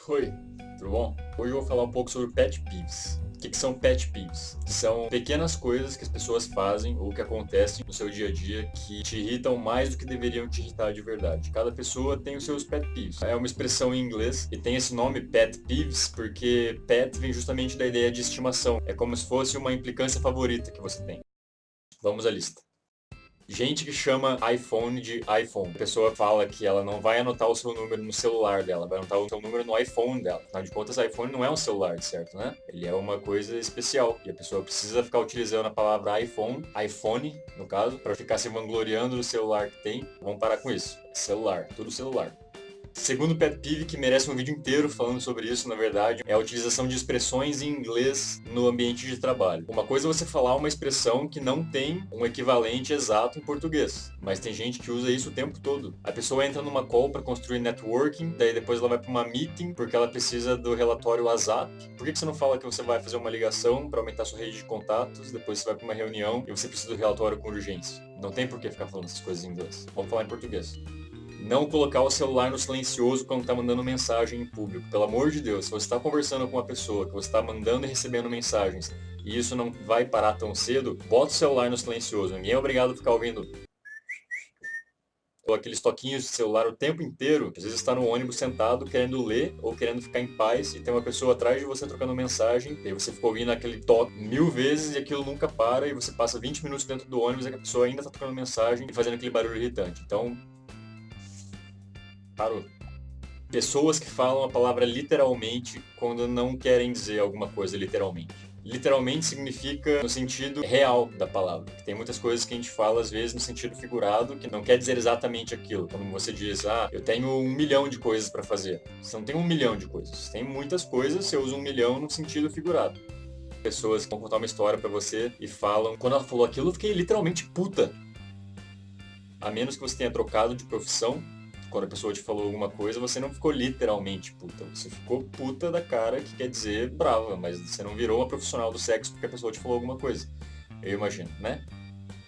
Oi, tudo bom? Hoje eu vou falar um pouco sobre pet peeves. O que são pet peeves? São pequenas coisas que as pessoas fazem ou que acontecem no seu dia a dia que te irritam mais do que deveriam te irritar de verdade. Cada pessoa tem os seus pet peeves. É uma expressão em inglês e tem esse nome pet peeves porque pet vem justamente da ideia de estimação. É como se fosse uma implicância favorita que você tem. Vamos à lista. Gente que chama iPhone de iPhone. A pessoa fala que ela não vai anotar o seu número no celular dela, vai anotar o seu número no iPhone dela. Afinal de contas, iPhone não é um celular, certo, né? Ele é uma coisa especial. E a pessoa precisa ficar utilizando a palavra iPhone, no caso, para ficar se vangloriando do celular que tem. Vamos parar com isso. Celular, tudo celular. Segundo pet peeve, que merece um vídeo inteiro falando sobre isso, na verdade, é a utilização de expressões em inglês no ambiente de trabalho. Uma coisa é você falar uma expressão que não tem um equivalente exato em português, mas tem gente que usa isso o tempo todo. A pessoa entra numa call para construir networking, daí depois ela vai para uma meeting porque ela precisa do relatório WhatsApp. Por que você não fala que você vai fazer uma ligação para aumentar sua rede de contatos, depois você vai para uma reunião e você precisa do relatório com urgência? Não tem por que ficar falando essas coisas em inglês. Vamos falar em português. Não colocar o celular no silencioso quando está mandando mensagem em público. Pelo amor de Deus, se você está conversando com uma pessoa, que você está mandando e recebendo mensagens, e isso não vai parar tão cedo, bota o celular no silencioso. Ninguém é obrigado a ficar ouvindo aqueles toquinhos de celular o tempo inteiro. Às vezes está no ônibus sentado querendo ler ou querendo ficar em paz e tem uma pessoa atrás de você trocando mensagem, e aí você ficou ouvindo aquele toque 1000 vezes e aquilo nunca para, e você passa 20 minutos dentro do ônibus e a pessoa ainda está trocando mensagem e fazendo aquele barulho irritante. Então, parou. Pessoas que falam a palavra literalmente quando não querem dizer alguma coisa literalmente. Literalmente significa no sentido real da palavra. Tem muitas coisas que a gente fala às vezes no sentido figurado que não quer dizer exatamente aquilo. Quando você diz, eu tenho 1 milhão de coisas para fazer. Você não tem 1 milhão de coisas. Tem muitas coisas, você usa 1 milhão no sentido figurado. Pessoas que vão contar uma história para você e falam, quando ela falou aquilo eu fiquei literalmente puta. A menos que você tenha trocado de profissão, quando a pessoa te falou alguma coisa, você não ficou literalmente puta. Você ficou puta da cara, que quer dizer brava, mas você não virou uma profissional do sexo porque a pessoa te falou alguma coisa. Eu imagino, né?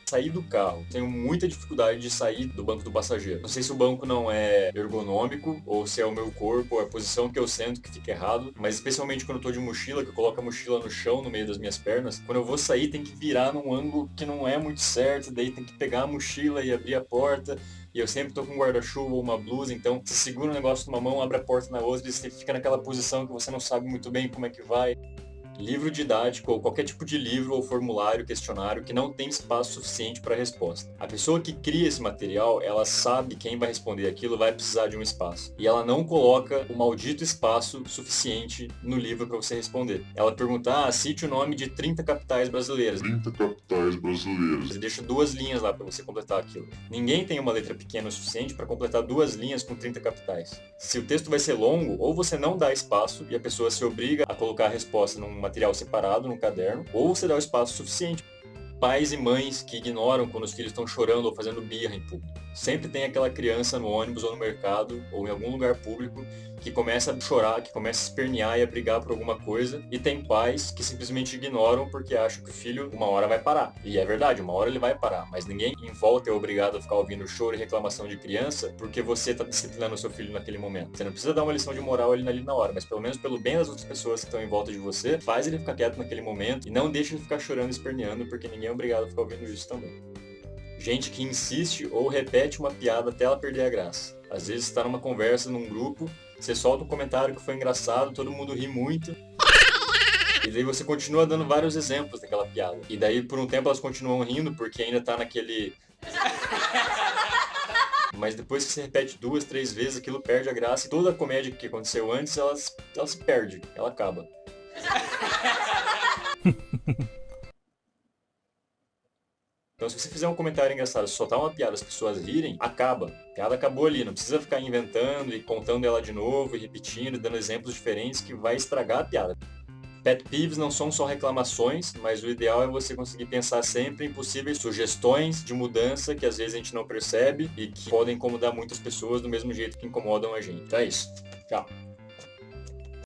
Sair do carro. Tenho muita dificuldade de sair do banco do passageiro. Não sei se o banco não é ergonômico, ou se é o meu corpo, ou a posição que eu sento que fica errado, mas especialmente quando eu tô de mochila, que eu coloco a mochila no chão, no meio das minhas pernas, quando eu vou sair tem que virar num ângulo que não é muito certo, daí tem que pegar a mochila e abrir a porta, e eu sempre tô com um guarda-chuva ou uma blusa, então você segura o negócio numa mão, abre a porta na outra, e você fica naquela posição que você não sabe muito bem como é que vai. Livro didático ou qualquer tipo de livro ou formulário, questionário que não tem espaço suficiente para resposta. A pessoa que cria esse material, ela sabe quem vai responder aquilo vai precisar de um espaço. E ela não coloca o maldito espaço suficiente no livro para você responder. Ela pergunta, cite o nome de 30 capitais brasileiras. 30 capitais brasileiras. Você deixa 2 linhas lá para você completar aquilo. Ninguém tem uma letra pequena o suficiente para completar 2 linhas com 30 capitais. Se o texto vai ser longo, ou você não dá espaço e a pessoa se obriga a colocar a resposta num material separado, num caderno, ou você dá o espaço suficiente. Pais e mães que ignoram quando os filhos estão chorando ou fazendo birra em público. Sempre tem aquela criança no ônibus ou no mercado ou em algum lugar público que começa a chorar, que começa a espernear e a brigar por alguma coisa, e tem pais que simplesmente ignoram porque acham que o filho uma hora vai parar. E é verdade, uma hora ele vai parar, mas ninguém em volta é obrigado a ficar ouvindo choro e reclamação de criança porque você está disciplinando o seu filho naquele momento. Você não precisa dar uma lição de moral ali na hora, mas pelo menos pelo bem das outras pessoas que estão em volta de você, faz ele ficar quieto naquele momento e não deixa ele ficar chorando e esperneando porque ninguém é obrigado a ficar ouvindo isso também. Gente que insiste ou repete uma piada até ela perder a graça. Às vezes está numa conversa, num grupo, você solta um comentário que foi engraçado, todo mundo ri muito, e daí você continua dando vários exemplos daquela piada. E daí por um tempo elas continuam rindo porque ainda tá naquele... Mas depois que você repete 2, 3 vezes, aquilo perde a graça e toda a comédia que aconteceu antes, ela se perde, ela acaba. Então se você fizer um comentário engraçado, soltar uma piada, as pessoas rirem, acaba. A piada acabou ali, não precisa ficar inventando e contando ela de novo, e repetindo, dando exemplos diferentes que vai estragar a piada. Pet peeves não são só reclamações, mas o ideal é você conseguir pensar sempre em possíveis sugestões de mudança que às vezes a gente não percebe e que podem incomodar muitas pessoas do mesmo jeito que incomodam a gente. Então é isso. Tchau.